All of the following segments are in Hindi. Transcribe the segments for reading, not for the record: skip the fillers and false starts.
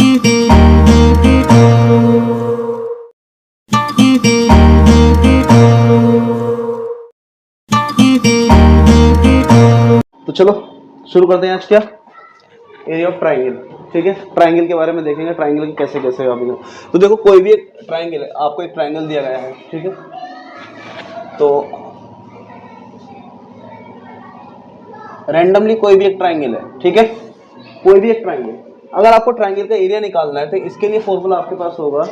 तो चलो शुरू करते हैं आज क्या एरिया ऑफ ट्राइंगल। ठीक है, ट्राइंगल के बारे में देखेंगे, ट्राइंगल के कैसे कैसे अभी। तो देखो कोई भी एक ट्राइंगल है, आपको एक ट्राइंगल दिया गया है। ठीक है, तो रैंडमली कोई भी एक ट्राइंगल है। ठीक है, कोई भी एक ट्राइंगल, अगर आपको ट्राइंगल का एरिया निकालना है तो इसके लिए फॉर्मूला आपके पास होगा,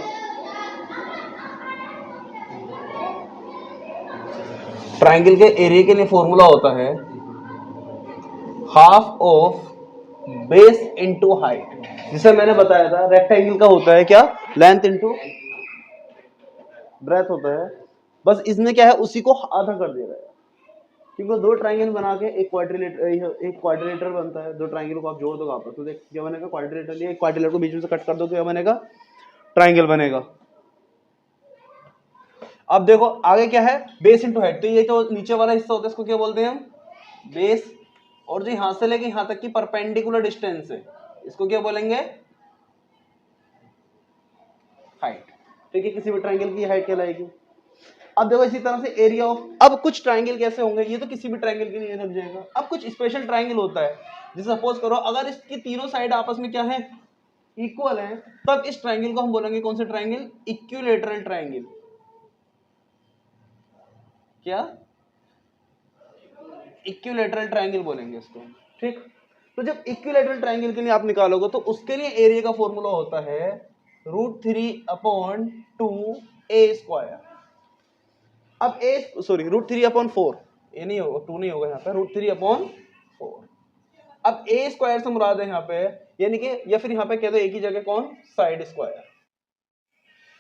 ट्राइंगल के एरिया के लिए फॉर्मूला होता है half of base into height. जिसे मैंने बताया था रेक्टेंगल का होता है क्या, लेंथ इनटू ब्रेथ होता है। बस इसमें क्या है, उसी को आधा कर दिया गया, क्योंकि दो ट्राइंगल बना के एक क्वाड्रिलेटर बनता है। दो ट्राइंगल को आप जोड़ दो आपस में, क्या बनेगा, क्वाड्रिलेटर लिया, एक क्वाड्रिलेटर को बीच में से कट कर दो, क्या बनेगा, ट्राइंगल बनेगा। अब देखो आगे क्या है, बेस इनटू हाइट। तो ये जो नीचे वाला हिस्सा होता है इसको क्या बोलते हैं हम, बेस। और जो यहां से लेके यहां तक की परपेंडिकुलर डिस्टेंस है इसको क्या बोलेंगे, हाइट। ठीक है, किसी भी ट्राइंगल की हाइट कहलाएगी। अब देखो इसी तरह से एरिया ऑफ, अब कुछ ट्राइंगल कैसे होंगे, ये तो किसी भी ट्राइंगल के लिए लग जाएगा। अब कुछ स्पेशल ट्राइंगल होता है, जैसे सपोज करो अगर इसकी तीनों साइड आपस में क्या है, इक्वल है, तब इस ट्राइंगल को हम बोलेंगे कौन सा ट्राइंगल, इक्विलैटरल ट्राइंगल। क्या, इक्विलैटरल ट्राइंगल बोलेंगे इसको। ठीक, तो जब इक्विलैटरल ट्राइंगल के लिए आप निकालोगे तो उसके लिए एरिया का फॉर्मूला होता है √3/2a²। अब ए सॉरी √3/4, ये नहीं होगा, 2 नहीं होगा यहाँ पे, √3/4। अब ए स्क्वायर से मुराद है यहाँ पे, यानी कि, या फिर यहाँ पे कह दो एक ही जगह कौन, साइड स्क्वायर,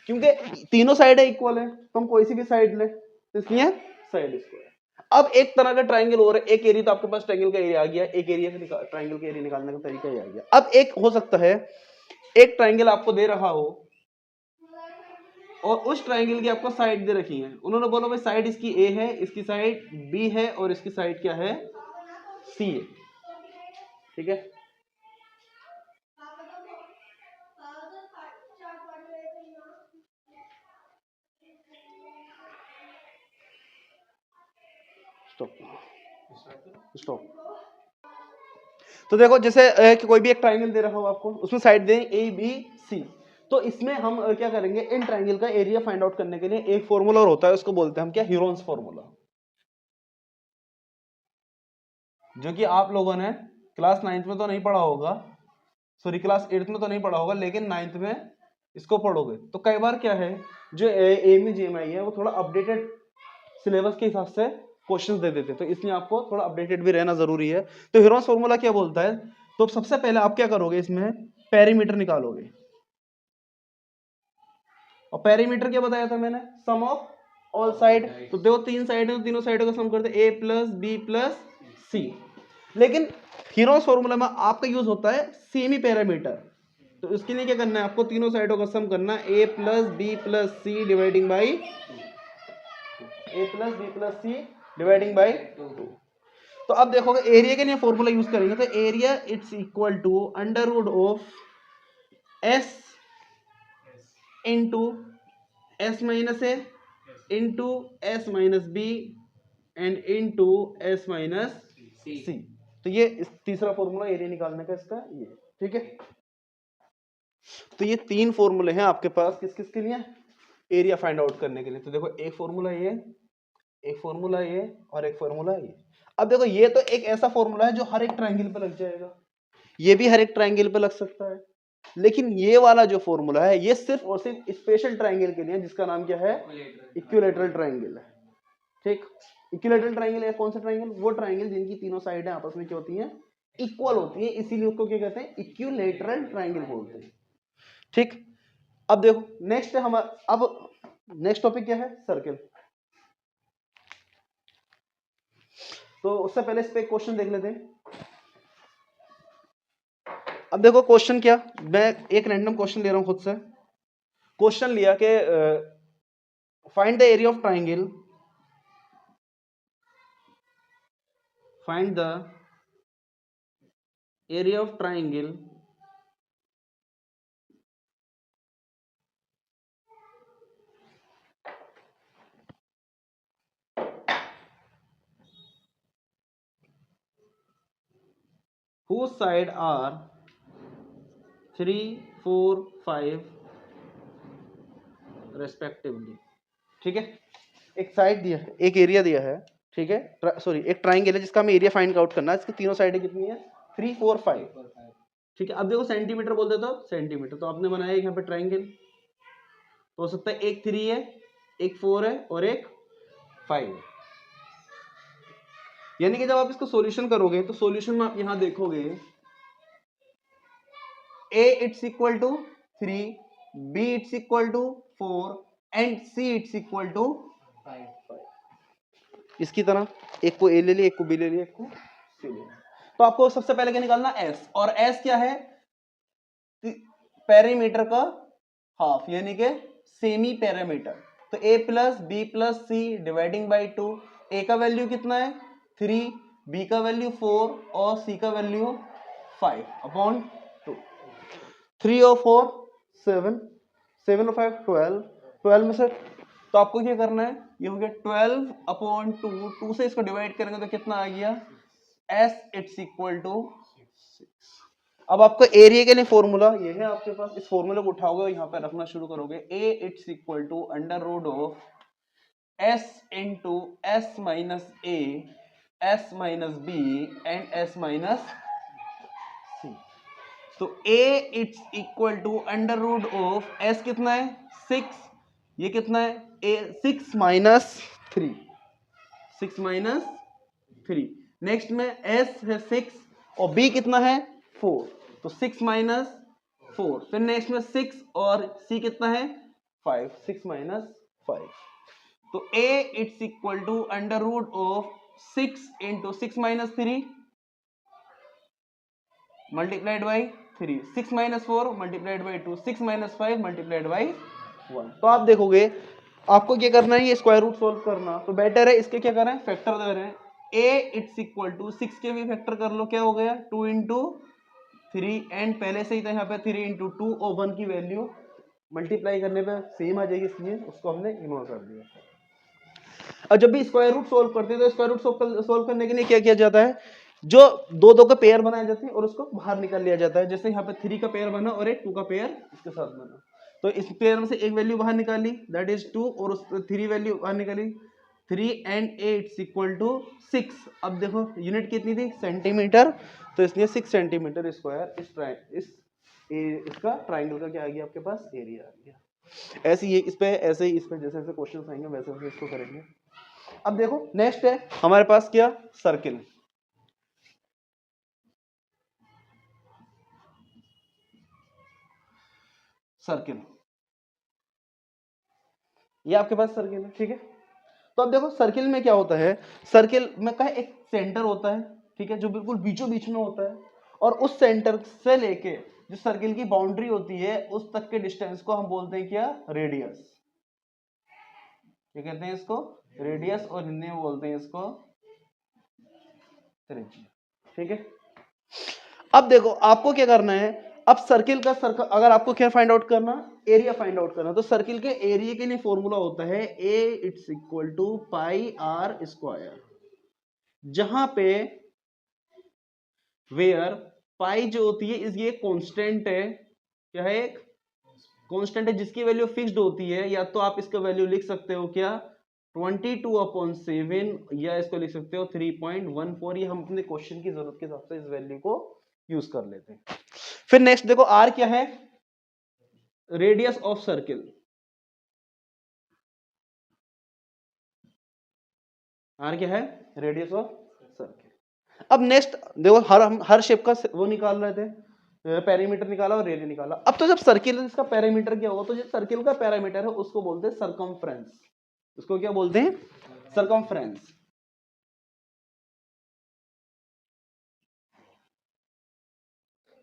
क्योंकि तीनों साइड है इक्वल है, तो हम कोई सी भी साइड ले, तो इसलिए साइड स्क्वायर। अब एक तरह का ट्राइंगल और है, एक एरिया तो आपके पास ट्राइंगल का एरिया आ गया, एक एरिया का ट्राइंगल का एरिया निकालने का तरीका ही आ गया। अब एक हो सकता है, एक ट्राइंगल आपको दे रहा हो और उस ट्राइंगल की आपको साइड दे रखी है, उन्होंने बोला भाई साइड इसकी ए है, इसकी साइड बी है और इसकी साइड क्या है, सी है। ठीक है, स्टॉप। तो देखो जैसे कि कोई भी एक ट्राइंगल दे रहा हो आपको, उसमें साइड दें ए बी सी, तो इसमें हम क्या करेंगे, इन ट्राइंगल का एरिया फाइंड आउट करने के लिए एक फॉर्मूला और होता है, उसको बोलते हैं हम क्या, ह्यूरोन्स फॉर्मूला, जो कि आप लोगों ने क्लास 9th में तो नहीं पढ़ा होगा, सॉरी क्लास 8th में तो नहीं पढ़ा होगा, लेकिन 9th में इसको पढ़ोगे। तो कई बार क्या है, जो एएमई जेएमआई है वो थोड़ा अपडेटेड सिलेबस के हिसाब से क्वेश्चंस दे देते हैं, तो इसलिए आपको थोड़ा अपडेटेड भी रहना जरूरी है। तो ह्यूरोन्स फॉर्मूला क्या बोलता है, तो सबसे पहले आप क्या करोगे, इसमें पेरीमीटर निकालोगे, और पेरीमीटर क्या बताया था मैंने, सम ऑफ ऑल साइड। तो देखो तीन साइड है, तो तीनों साइडों का सम करते ए प्लस बी प्लस सी। लेकिन हीरोस फॉर्मूला में आपका यूज होता है सेमी पैरामीटर, तो इसके लिए क्या करना है, आपको तीनों साइडों का सम करना है, A plus B plus C dividing by, A plus B plus C dividing by 2। तो अब देखोगे एरिया के लिए फॉर्मूला यूज करेंगे, तो area it's equal to under root of S into S minus A into S minus B and into S minus C. तो ये तीसरा फॉर्मूला एरिया निकालने का इसका ये। ठीक है, तो ये तीन फॉर्मूले हैं आपके पास किस किस के लिए, एरिया फाइंड आउट करने के लिए। तो देखो एक फॉर्मूला ये, एक फॉर्मूला ये और एक फॉर्मूला ये। अब देखो ये तो एक ऐसा फॉर्मूला है जो हर एक ट्राइंगल पे लग जाएगा, ये भी हर एक ट्राइंगल पे लग सकता है, लेकिन ये वाला जो फॉर्मूला है ये सिर्फ और सिर्फ स्पेशल ट्राइंगल के लिए, जिसका नाम क्या है, इक्विलैटरल ट्राइंगल है। ठीक, इक्विलैटरल ट्राइंगल है कौन सा ट्राइंगल, वो ट्राइंगल जिनकी तीनों साइडें आपस में क्या होती हैं, इक्वल होती है, इसीलिए उसको क्या कहते हैं, इक्विलैटरल ट्राइंगल बोलते हैं। ठीक, अब देखो नेक्स्ट है हमारा, अब नेक्स्ट टॉपिक क्या है, सर्किल। तो उससे पहले इस पे एक क्वेश्चन देख लेते हैं। अब देखो क्वेश्चन क्या, मैं एक रैंडम क्वेश्चन ले रहा हूं खुद से। क्वेश्चन लिया कि find the area of triangle, find the area of triangle whose side are 3, 4, 5 respectively. ठीक है, एक साइड दिया है, एक एरिया दिया है, ठीक है, सॉरी एक ट्राइंगल है जिसका हमें एरिया फाइंड आउट करना है। इसकी तीनों साइडें कितनी है? 3, 4, 5। ठीक है, अब देखो सेंटीमीटर बोल देता हूँ, सेंटीमीटर। तो आपने बनाया यहाँ पे ट्राइंगल, तो हो सकता है एक 3 है, एक 4 है और एक 5 है। यानी कि जब आप इसको सॉल्यूशन करोगे तो सॉल्यूशन में आप यहां देखोगे a it's equal to 3, b it's equal to 4 and c it's equal to 5। इसकी तरह एक को a ले लिया, एक को b ले लिया, एक को c ले लिया। तो आपको सबसे पहले क्या निकालना? s। और s क्या है? पेरीमीटर का हाफ, यानी कि सेमी पेरीमीटर। तो a plus B plus C dividing by 2। a का वैल्यू कितना है? 3, b का वैल्यू 4 और c का वैल्यू 5 अपॉन 2। 3 और 4 7, 7 और 5 12, 12 में से तो आपको क्या करना है? ये हो गया 12 अपॉन 2, 2 से इसको डिवाइड करेंगे तो कितना आ गया? s it's equal to 6। अब आपको एरिया के लिए फॉर्मूला ये है आपके पास, इस फॉर्मूले को उठाओगे यहाँ पे रखना शुरू करोगे। a it's equal to under root of s into S minus A, S minus B and S minus C. तो a it's equal to under root of s कितना है? 6। ये कितना है? a 6 minus 3, 6 minus 3। नेक्स्ट में s है 6 और b कितना है? 4, तो 6 माइनस 4। फिर नेक्स्ट में 6 और c कितना है? 5, 6 माइनस 5। तो a it's equal to under root of 6 into 6 minus 3 multiplied by 3, 6 minus 4 multiplied by 2, 6 minus 5 multiplied by 1। तो आप देखोगे आपको क्या करना है? ये स्क्वायर रूट सोल्व करना। तो बेटर है इसके क्या करें? फैक्टर दे रहे हैं। a इट्स इक्वल टू 6 के भी फैक्टर कर लो, क्या हो गया? 2 इंटू 3 एंड पहले से ही था यहाँ पे 3 इंटू 2 और 1 की वैल्यू मल्टीप्लाई करने पे सेम आ जाएगी, इसलिए उसको हमने इग्नोर कर दिया। और जब भी स्क्वायर रूट सोल्व करते हैं तो स्क्वायर रूट सोल्व करने के लिए क्या किया जाता है? जो दो दो का पेयर बनाए जाते हैं और उसको बाहर निकाल लिया जाता है। जैसे यहाँ पे 3 का पेयर बना और एक 2 का पेयर इसके साथ बना, तो इस पेयर में से एक वैल्यू बाहर निकाली, दैट इज 2, और उस 3 वैल्यू बाहर निकाली 3 and a it's equal to 6। अब देखो यूनिट कितनी थी? सेंटीमीटर, तो इसलिए 6 सेंटीमीटर स्क्वायर इसका ट्राइंगल का क्या आ गया आपके पास? एरिया आ गया। ऐसे ही इस पे, ऐसे ही इस पे जैसे जैसे क्वेश्चन आएंगे वैसे वैसे इसको करेंगे। अब देखो नेक्स्ट है हमारे पास क्या? सर्किल। सर्किल, ये आपके पास सर्किल है, ठीक है। तो अब देखो सर्किल में क्या होता है? सर्किल में का एक सेंटर होता है, ठीक है, जो बिल्कुल बीचों बीच में होता है, और उस सेंटर से लेके जो सर्किल की बाउंड्री होती है उस तक के डिस्टेंस को हम बोलते हैं क्या? रेडियस। क्या कहते हैं इसको? रेडियस, और हिंदी में बोलते हैं इसको त्रिज्या, ठीक है। अब देखो आपको क्या करना है? अब सर्किल का अगर आपको क्या फाइंड आउट करना? एरिया फाइंड आउट करना। तो सर्किल के एरिया के लिए फॉर्मूला होता है a it's equal to pi r square, जहां पे वेयर पाई जो होती है ये कांस्टेंट है। क्या है? एक कांस्टेंट है जिसकी वैल्यू फिक्स्ड होती है। या तो आप इसका वैल्यू लिख सकते हो क्या? 22/7, या इसको लिख सकते हो 3.14। ये हम अपने क्वेश्चन की जरूरत के हिसाब से इस वैल्यू को यूज कर लेते हैं। फिर नेक्स्ट देखो आर क्या है? Radius of circle. आर क्या है? Radius of circle. अब नेक्स्ट देखो हर शेप का वो निकाल रहे थे, पैरामीटर निकाला और रेडियस निकाला। अब तो जब सर्किल इसका पैरामीटर क्या होगा? तो जो सर्किल का पैरामीटर है उसको बोलते हैं सरकमफ्रेंस। उसको क्या बोलते हैं? सरकमफ्रेंस।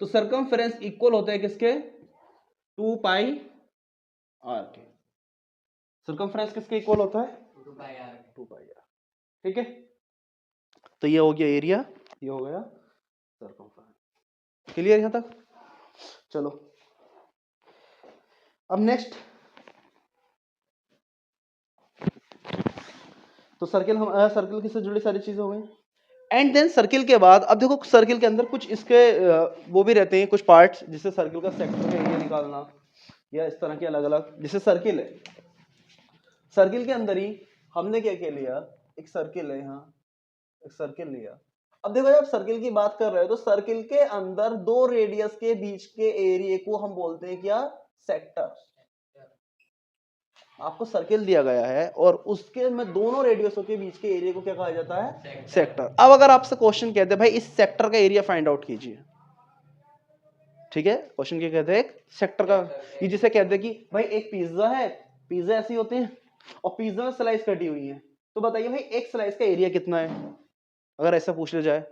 तो सरकमफ्रेंस इक्वल होता है किसके? 2 पाई आर के। सरकमफ्रेंस किसके इक्वल होता है? 2 पाई आर। 2 पाई आर, ठीक है। तो ये हो गया एरिया, ये हो गया सरकमफ्रेंस। क्लियर यहां तक? चलो अब नेक्स्ट, तो सर्किल किससे जुड़ी सारी चीजें हो गई। एंड देन सर्किल के बाद अब देखो सर्किल के अंदर कुछ इसके वो भी रहते हैं कुछ पार्ट्स, जिससे सर्किल का सेक्टर का एरिया निकालना या इस तरह के अलग अलग, जैसे सर्किल है, सर्किल के अंदर ही हमने क्या क्या लिया, एक सर्किल है यहाँ, एक सर्किल लिया। अब देखो जब सर्किल की बात कर रहे हो तो सर्किल के अंदर दो रेडियस के बीच के एरिया को हम बोलते हैं क्या, सेक्टर। आपको सर्किल दिया गया है और उसके में दोनों रेडियसों के बीच के एरिया को क्या कहा जाता है, सेक्टर। अब अगर आपसे क्वेश्चन कहते हैं भाई इस सेक्टर का एरिया फाइंड आउट कीजिए, ठीक है, क्वेश्चन क्या कहते हैं, सेक्टर का, ये जिसे कहते हैं कि भाई एक पिज्जा है, पिज्जा ऐसे होते हैं और पिज्जा में स्लाइस कटी हुई है, तो बताइए भाई एक स्लाइस का एरिया कितना है, अगर ऐसा पूछ लिया जाए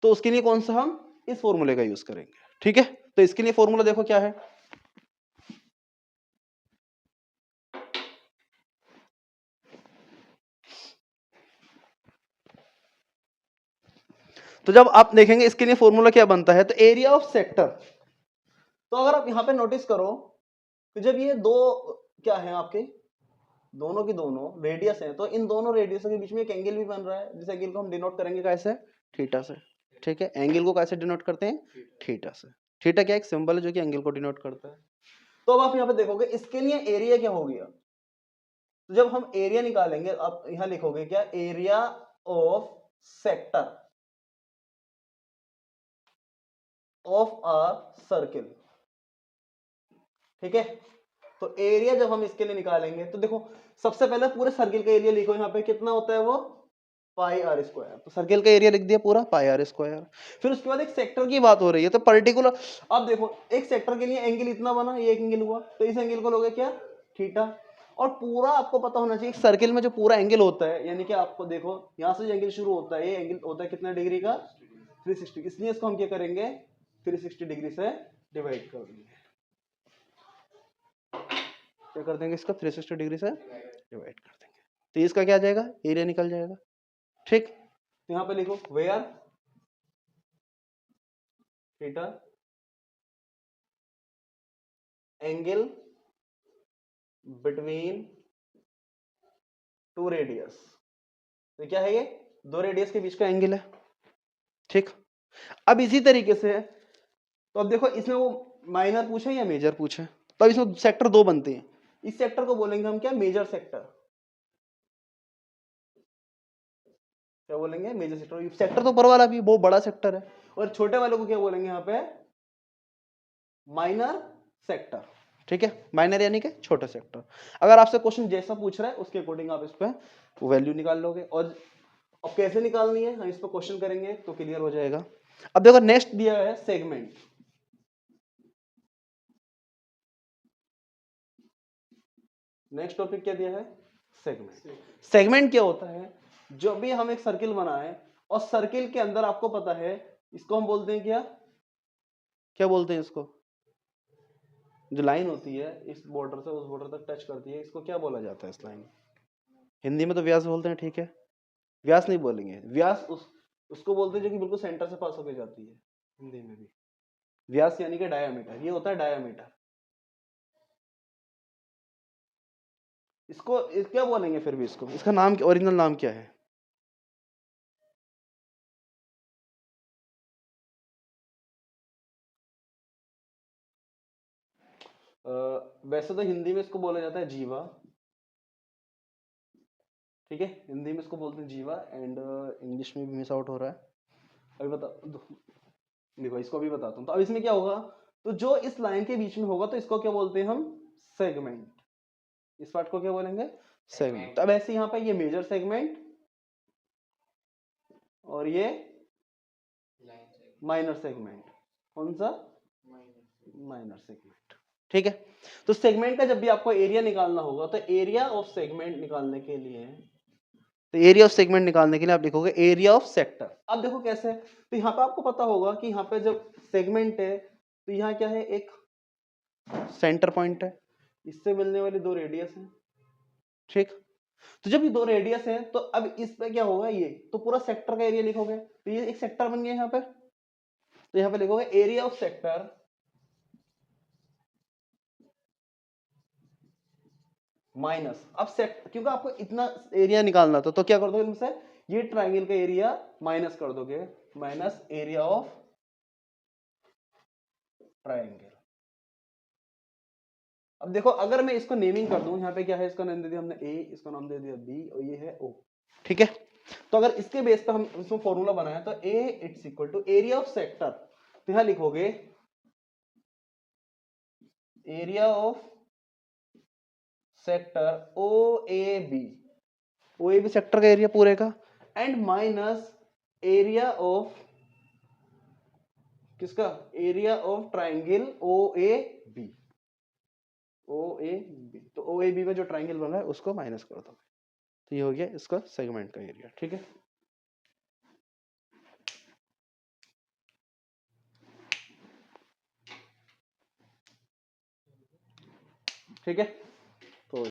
तो उसके लिए कौन सा हम इस फॉर्मूले का यूज करेंगे, ठीक है। तो इसके लिए फॉर्मूला देखो क्या है, तो जब आप देखेंगे इसके लिए फॉर्मूला क्या बनता है, तो एरिया ऑफ सेक्टर। तो अगर आप यहां पे नोटिस करो तो जब ये दो क्या है आपके दोनों की दोनों रेडियस है, तो इन दोनों रेडियस के बीच में एक एंगल भी बन रहा है, जिस एंगल को हम डिनोट करेंगे कैसे, थीटा से, ठीक है। एंगल को कैसे डिनोट करते हैं, थीटा से। थीटा क्या एक सिंबल है जो कि एंगल को डिनोट करता है। तो अब आप यहाँ पे देखोगे इसके लिए एरिया क्या हो गया, तो जब हम एरिया निकालेंगे आप यहां लिखोगे क्या, area of sector of a circle, ठीक है। तो एरिया जब हम इसके लिए निकालेंगे तो देखो सबसे पहले पूरे सर्किल का एरिया लिखो, यहाँ पे कितना होता है वो पाई आर स्क्वायर, तो सर्किल का एरिया लिख दिया पूरा पाई आर स्क्वायर। फिर उसके बाद एक सेक्टर की बात हो रही है, तो पर्टिकुलर अब देखो एक सेक्टर के लिए एंगल इतना बना, ये एक एंगल हुआ, तो इस एंगल को लोगे क्या, थीटा। और पूरा आपको पता होना चाहिए सर्किल में जो पूरा एंगल होता है, यानी कि आपको देखो यहां से जो एंगल शुरू होता है, ये एंगल होता है कितना डिग्री का, 360, इसलिए इसको हम क्या करेंगे 360 डिग्री से डिवाइड कर देंगे, क्या कर देंगे इसका 360 डिग्री से डिवाइड कर देंगे, तो इसका क्या आ जाएगा, एरिया निकल जाएगा, ठीक। तो यहां पे लिखो where theta angle between two radius, तो क्या है ये दो रेडियस के बीच का एंगल है, ठीक। अब इसी तरीके से तो अब देखो इसमें वो माइनर पूछे या मेजर पूछे, तो अब इसमें सेक्टर दो बनते हैं, इस सेक्टर को बोलेंगे हम क्या, मेजर सेक्टर, क्या बोलेंगे मेजर सेक्टर। सेक्टर तो ऊपर वाला भी बहुत बड़ा सेक्टर है, और छोटे वाले को क्या बोलेंगे यहाँ पे, माइनर सेक्टर, ठीक है। माइनर यानी कि छोटा सेक्टर। अगर आपसे क्वेश्चन जैसा पूछ रहा है उसके अकॉर्डिंग आप इस पे वैल्यू निकाल लोगे, और अब कैसे निकालनी है हम इस पर क्वेश्चन करेंगे तो क्लियर हो जाएगा। अब देखो नेक्स्ट दिया है सेगमेंट, नेक्स्ट टॉपिक क्या दिया है, सेगमेंट। सेगमेंट क्या होता है, जो भी हम एक सर्किल बनाए और सर्किल के अंदर आपको पता है इसको हम बोलते हैं क्या, क्या बोलते हैं इसको, जो लाइन होती है इस बॉर्डर से उस बॉर्डर तक टच करती है, इसको क्या बोला जाता है इस लाइन, हिंदी में तो व्यास बोलते हैं, ठीक है। व्यास नहीं बोलेंगे, व्यास उसको बोलते हैं जो कि बिल्कुल सेंटर से पास होकर जाती है, हिंदी में भी व्यास यानी कि डायामीटर, ये होता है डायामीटर। इसको क्या बोलेंगे फिर भी, इसको इसका नाम ओरिजिनल नाम क्या है, वैसे तो हिंदी में इसको बोला जाता है जीवा, ठीक है, हिंदी में इसको बोलते हैं जीवा, एंड इंग्लिश में भी मिस आउट हो रहा है, अभी बता देखो इसको भी बताता हूँ। तो अब इसमें क्या होगा, तो जो इस लाइन के बीच में होगा तो इसको क्या बोलते हैं हम, सेगमेंट, इस पार्ट को क्या बोलेंगे, सेगमेंट। अब ऐसे यहाँ पे ये मेजर सेगमेंट और ये माइनर सेगमेंट, कौन सा, माइनर सेगमेंट, ठीक है। तो सेगमेंट का जब भी आपको एरिया निकालना होगा तो एरिया ऑफ सेगमेंट निकालने के लिए, तो एरिया ऑफ सेगमेंट निकालने के लिए आप लिखोगे एरिया ऑफ सेक्टर। अब देखो कैसे, तो यहाँ पे आपको पता होगा कि यहाँ पे जब सेगमेंट है तो यहाँ क्या है, एक सेंटर पॉइंट है, इससे मिलने वाली दो रेडियस है, ठीक। तो जब ये दो रेडियस है तो अब इस पे क्या होगा, ये तो पूरा सेक्टर का एरिया लिखोगे, तो ये एक सेक्टर बन गया यहाँ पे, तो यहाँ पे लिखोगे एरिया ऑफ सेक्टर माइनस, अब सेट क्योंकि आपको इतना एरिया निकालना था तो क्या कर दो इनसे, ये ट्राइंगल का एरिया माइनस कर दोगे, माइनस एरिया ऑफ ट्राइंगल। अब देखो अगर मैं इसको नेमिंग कर दूं, यहाँ पे क्या है, इसका नाम दे दिया हमने ए, इसका नाम दे दिया बी, और ये है ओ, ठीक है। तो अगर इसके बेस पे हम इसको फॉर्मूला बनाया तो A it's equal to area of sector, तो यहां लिखोगे area of sector O A B, O A B sector का एरिया पूरे का, एंड माइनस एरिया ऑफ किसका, area of triangle O A B, O A B. तो ओ ए बी में जो ट्राइंगल बना है उसको माइनस कर दो, तो ये हो गया इसका सेगमेंट का एरिया, ठीक है। ठीक है, तो